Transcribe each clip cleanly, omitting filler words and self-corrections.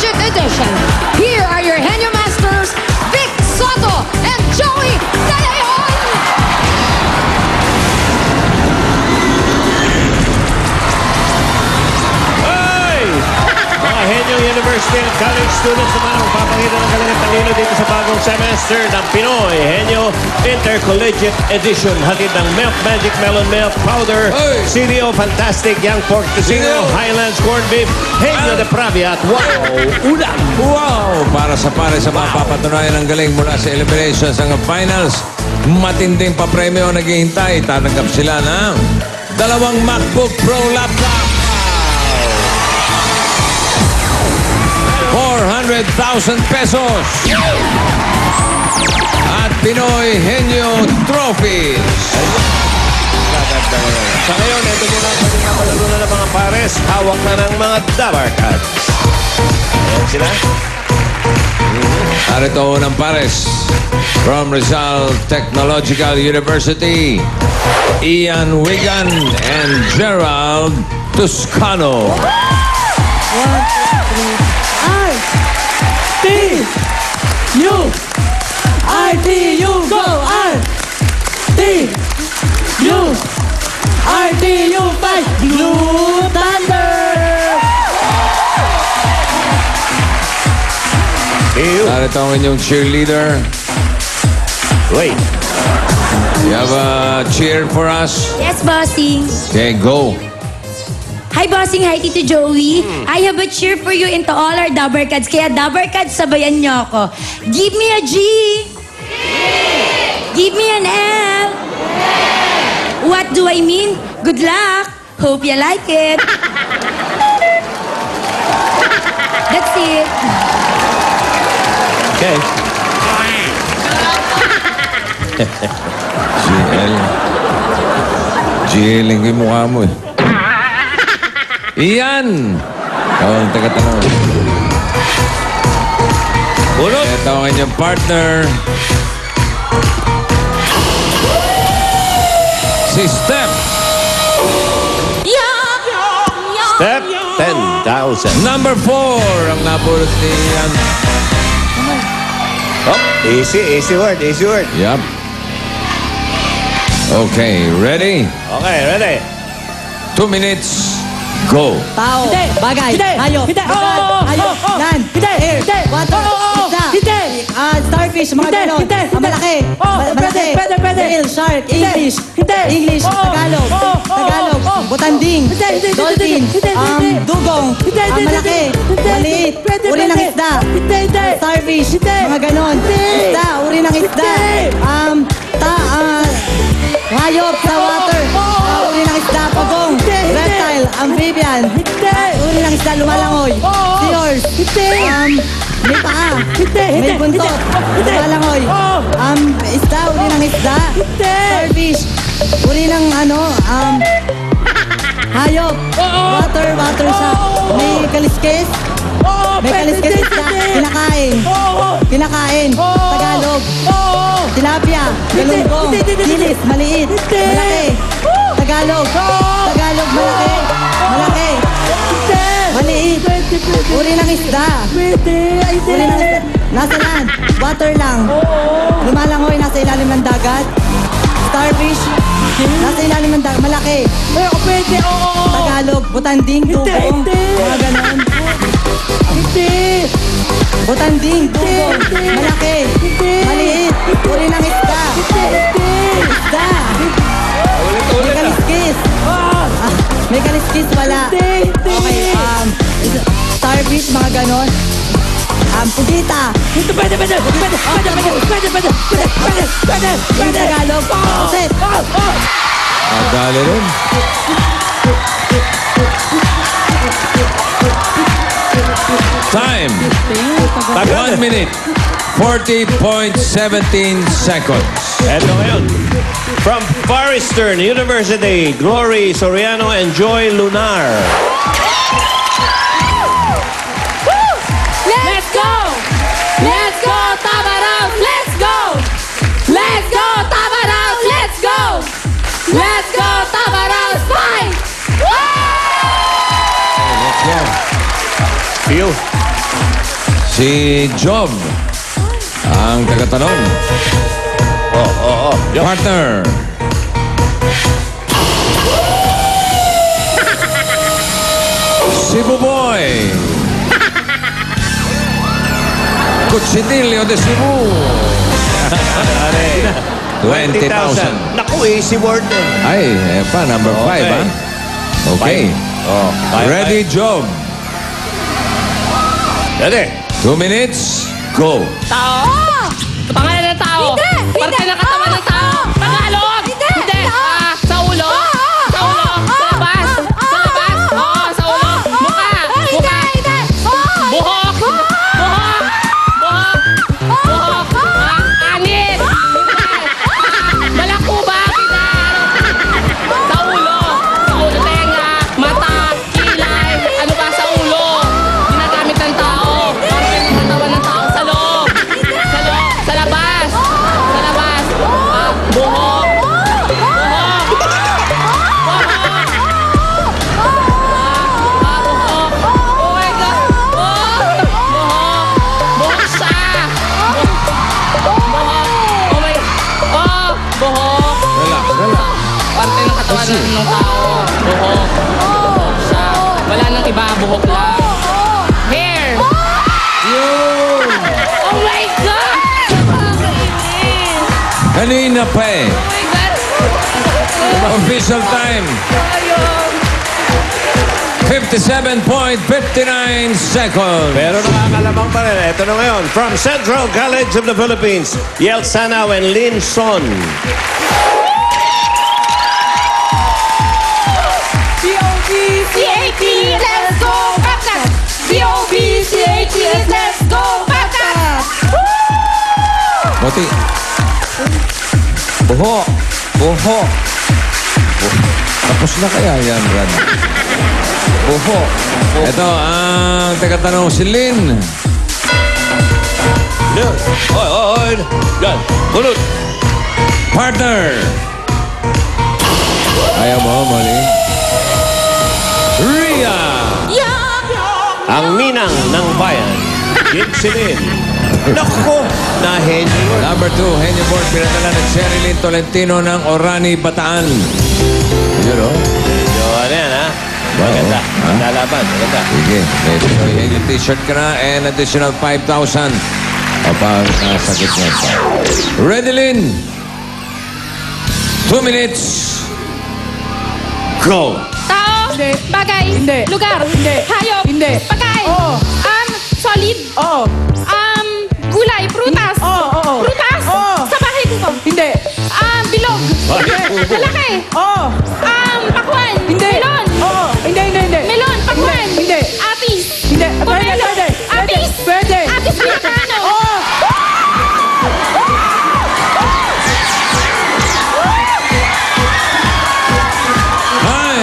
Collegiate Edition. Here are your Henyo Masters, Vic Soto and Joey Galayon! Hey! Mga Henyo University and College students naman ang papakita ng kanilang talino dito sa bagong semester ng Pinoy Henyo Intercollegiate Edition. Hatid ng Milk Magic Melon Milk Powder, Hey! CDO Fantastic Young Pork Tocino, Highlands Corned Beef, Henyo de Pravia at Wow! Ulam! Wow! Para sa pare sa mapapatunayan ng galing mula sa eliminations hanggang finals, matinding papremyo ang naghihintay. Tatanggap sila ng 2 MacBook Pro laptop. 400,000 pesos. At Pinoy Henyo Trophies. Sa ngayon, ito muna ang kanyang napalalunan ng mga pares. Hawak na ng mga Dabar Cats. Ayan sila. Narito unang pares. From Rizal Technological University, Ian Wigan and Gerald Toscano. R-T-U, go! R-T-U, fight! Blue Thunder! Narito ang inyong cheerleader. Wait. You have a cheer for us? Yes, bossing. Okay, go. Hi, bossing. Hi, Tito Joey. I have a cheer for you and to all our Dabarkads. Kaya Dabarkads, sabayan niyo ako. Give me a G. Give me an L. What do I mean? Good luck. Hope you like it. That's it. Okay. GL. GL yung mukha mo eh. Iyan! Ikaw ang taga-tanong. Bunot! Ito ang inyong partner. Si Step. Step 10,000. Number 4 ang napulot ni Ian. Oh, easy word. Yup. Okay, ready? Okay, ready? 2 minutes. Go. Tao, bagay, hayop, hayop, land, air, water, isda, starfish, mga ganon, malaki, whale, shark, English, Tagalog, butanding, dolphin, dugong, malaki, maliit, uri ng isda, starfish, mga ganon, isda, uri ng isda, hayop sa water, uri ng isda, pagong, reptile, amphibian, uri ng isda, lumalangoy, seahorse, may paa, may buntot, lumalangoy, isda, uri ng isda, starfish, uri ng hayop, water siya, may kaliskis, isda, kinakain, Tagalog, tilapia, galunggong, dilis, maliit, malaki, Tagalog, malaki, maliit, uri ng isda, nasa land, water lang, lumalangoy, nasa ilalim ng dagat, starfish, nasa ilalim ng dagat, malaki, Tagalog, butanding, dugong, mga ganon, butanding, dugong, malaki, maliit, uri ng isda, may kaliskis, may kaliskis, wala, okay, starfish, mga ganon, pugita, Tagalog, puset, Dali rin. Time. 1 minute. 40.17 seconds. Eto ngayon. From Far Eastern University, Glory Soriano and Joy Lunar. Let's go! Let's go, Tabaraos! Let's go! Let's go, Tabaraos! Let's go! Let's go, Tabaraos! Fight! See you. Si Job ang tagatanong. Partner. Si Buboy. Cuchitilio de Cebu. 20,000. Naku, easy word din. Ay, pa, number 5, Okay. ha? Okay. Ready, Job. Ready. 2 minutes, go. Tao! Pangalan ng tao! Hindi! Parte Hindi! ng katawan ng tao! Tagalog! Hindi! Sa ulo! Sa ulo! Sa labas! Sa labas! Oo, sa ulo! Mukha! Mukha! Buhok! Buhok! Buhok! Buhok! Anit! Balakuba! Sa ulo! Sa ulo, tenga! Mata! Kilay! Ano ba sa ulo? Ginagamit ng tao! Parte ng katawan ng tao sa loob! Sa loob! Sa labas! Sa labas! Buhok! Buhok! Buhok! Buhok! Oh my God! Buhok! Buhok siya! Buhok! Oh my... Oh! Buhok! Relax. Parte ng katawan ng tao. Buhok. Buhok siya. Wala nang iba, buhok lang. Hair! Oh my God! Kanina pa eh. Oh my God! Official time. 57.59 seconds. Pero nakakalabang pa rin. Ito na ngayon. From Central College of the Philippines, Yel Sanaw and Lin Son. C-A-T, let's go, Bacchus! C-O-B-C-A-T, let's go, Bacchus! Boti. Buhok. Buhok. Tapos na kaya yan, Brad? Buhok. Ito, ang tagatanong si Lynn. Yan. Oy. Yan. Bunot. Partner. Ayaw mo, Molly. Ria. Ang ninang ng bayan. Gitsilin. Naku! Nahenyo. Number 2, Henyo Board, pinadala ng Sherilyn Tolentino ng Orani, Bataan. Yun, oh. Medyo ano yan, ha? Maganda. Ha? Lalaban. Maganda. Sige, may Henyo t-shirt ka na and additional 5,000. Kapag nasagot niya pa. Ready, Lynn? 2 minutes. Go! Tao! Hindi. Bagay! Hindi. Lugar! Hindi. Hayop! Hindi. Pagkain! Oo. Solid! Oo. Gulay! Prutas! Oo. Prutas! Oo. Sa bahay ko! Hindi. Bilog! Hindi. Malaki! Oo. Pakwan! Hindi. Melon! Oo. Hindi. Melon! Pakwan! Hindi. Apis! Hindi. Pomelo! Pwede. Apis! Pwede. Apis Pilipino! Oo. Hi!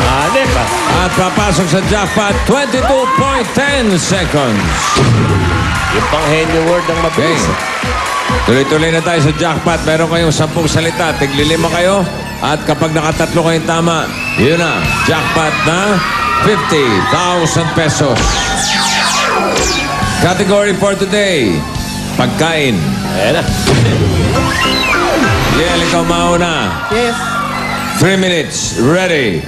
Hanip, ha? At papasok sa jackpot, 22.10 seconds. Yung pang henyo word ang Okay. mabilis. Tuloy-tuloy na tayo sa jackpot. Meron kayong 10 salita. Tiglilima kayo. At kapag nakatatlo kayong tama, yun na. Jackpot na 50,000 pesos. Category for today, pagkain. Ayan na. Liel, ikaw mauna. Yes. 3 minutes. Ready.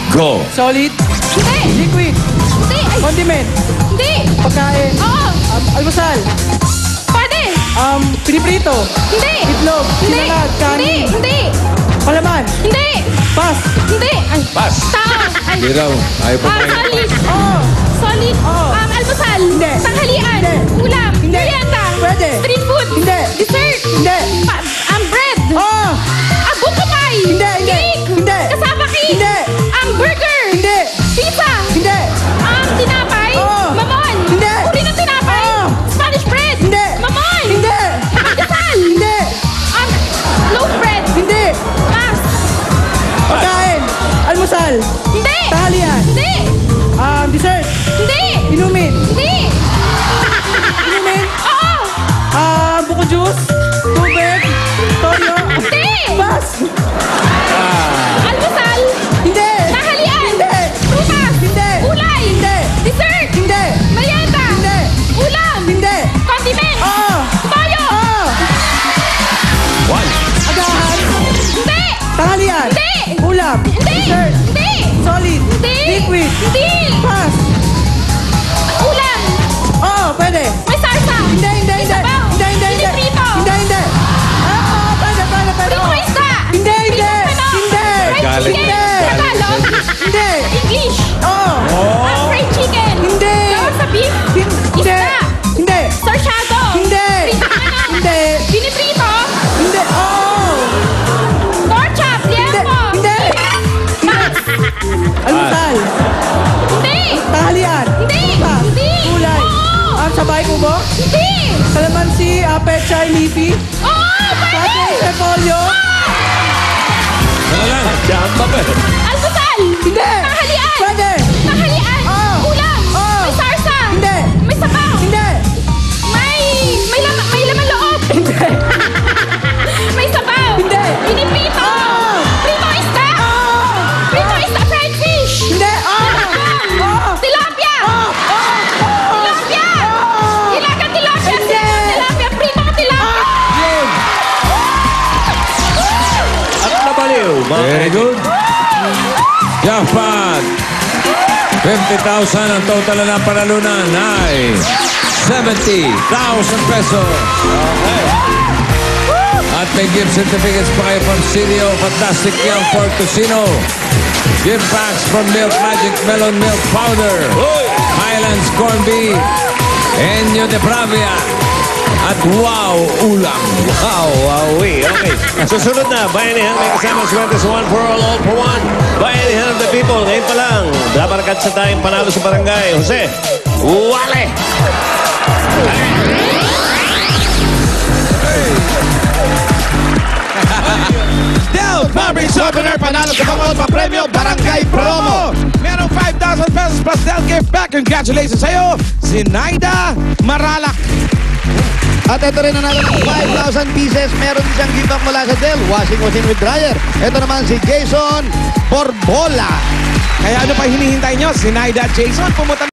Go. Solid. Hindi! Liquid. Hindi! Ay, Condiment. hindi! Pagkain. Oo! Almusal. Pwede! Piniprito. Hindi! Itlog. Hindi! Sinangag. Hindi! Kanin. Hindi! Palaman. Hindi! Pas. Hindi! Ay, Pass. tao! Ay, Hindi raw. Ayaw pa kayo. solid! Oo. Solid! Oo. Almusal! Hindi. Tanghalian! Hindi. Ulam! Hindi. Merienda! Pwede. Street food! Hindi. Dessert! Hindi. Bread! Oo. Buko pie! Hindi. Cake! Hindi. Kasama cake! Hindi. Burger! Hindi. Pizza! Hindi. Tinapay! Oo. Mamon! Hindi. Uri ng tinapay! Oo. Spanish bread! Hindi. Mamon! Hindi. Pandesal! Hindi. Loaf bread! Hindi. Pass! Pagkain. Almusal. Hindi! Tanghalian. Hindi! Dessert. Hindi! Inumin. Hindi! Inumin. Oo! Buko juice. Tubig. Toyo. Hindi! Pas. Almusal! Hindi. Tanghalian! Hindi. Prutas! Hindi. Gulay! Hindi. Dessert. Hindi. Solid. Hindi. Liquid. Hindi. Pass. Ulam. Oo, pwede. May sarsa. Hindi. May sabaw. Piniprito. Hindi. Pwede. Prito Oo. isda. Hindi. Fried Galing. chicken. Tagalog. Hindi. English. Oo. Fried chicken. Hindi. Gawa sa beef. Hindi. Isda. Hindi. Sarsyado. Hindi. Prito ano? Hindi. Piniprito. Hindi. Oo. Pork chop. Liempo. Hindi. Almusal. Hindi. Tanghalian. Hindi. Pass. Hindi. Kulay. Oo. Sabay kubo. Hindi. Kalamansi, pechay, leafy. Oo, pwede. Tapos, repolyo. Ano lang? Diyan pa ba? Almusal. Hindi. Tanghalian. Pwede. Tanghalian. Oo. Ulam. Oo. May sarsa. Hindi. May sabaw. Hindi. May laman loob. Hindi. May sabaw. Hindi. Piniprito. Oo. Prito isda. Oo. Prito isda. Fried fish. Hindi. Oo. Oo. Tilapia. Oo. Tilapia. Ilagang tilapia. Hindi. Tilapia. Prito tilapia. At nabaliw, mga Very good. Jackpot! 50,000 ang total na panalunan ay 70,000 pesos. At may gift certificates pa kayo from CDO Fantastic Young Fort Casino. Gift packs from Milk Magic Melon Milk Powder, Highlands Corn Beef, Enyo de Pravia, at Wow Ulam. Wow, wowie. Okay. Susunod na, Bayanihan may kasama swerte sa One for All for One. Bayanihan of the People. Ngayon pa lang, dabarkad sa tayong panalo sa barangay. Jose, Wale! Del Fabrics Opener, panalo sa pangod pa premyo, Barangay Promo. Merong 5,000 pesos plus Del gift back. Congratulations sa'yo, Zinaida Maralak. At ito rin nanalo ng 5,000 pieces. Meron din siyang gift back mula sa Dell. Washing machine with dryer. Ito naman si Jason Borbola. Kaya ano pa hinihintay nyo? Zinaida at Jason, pumunta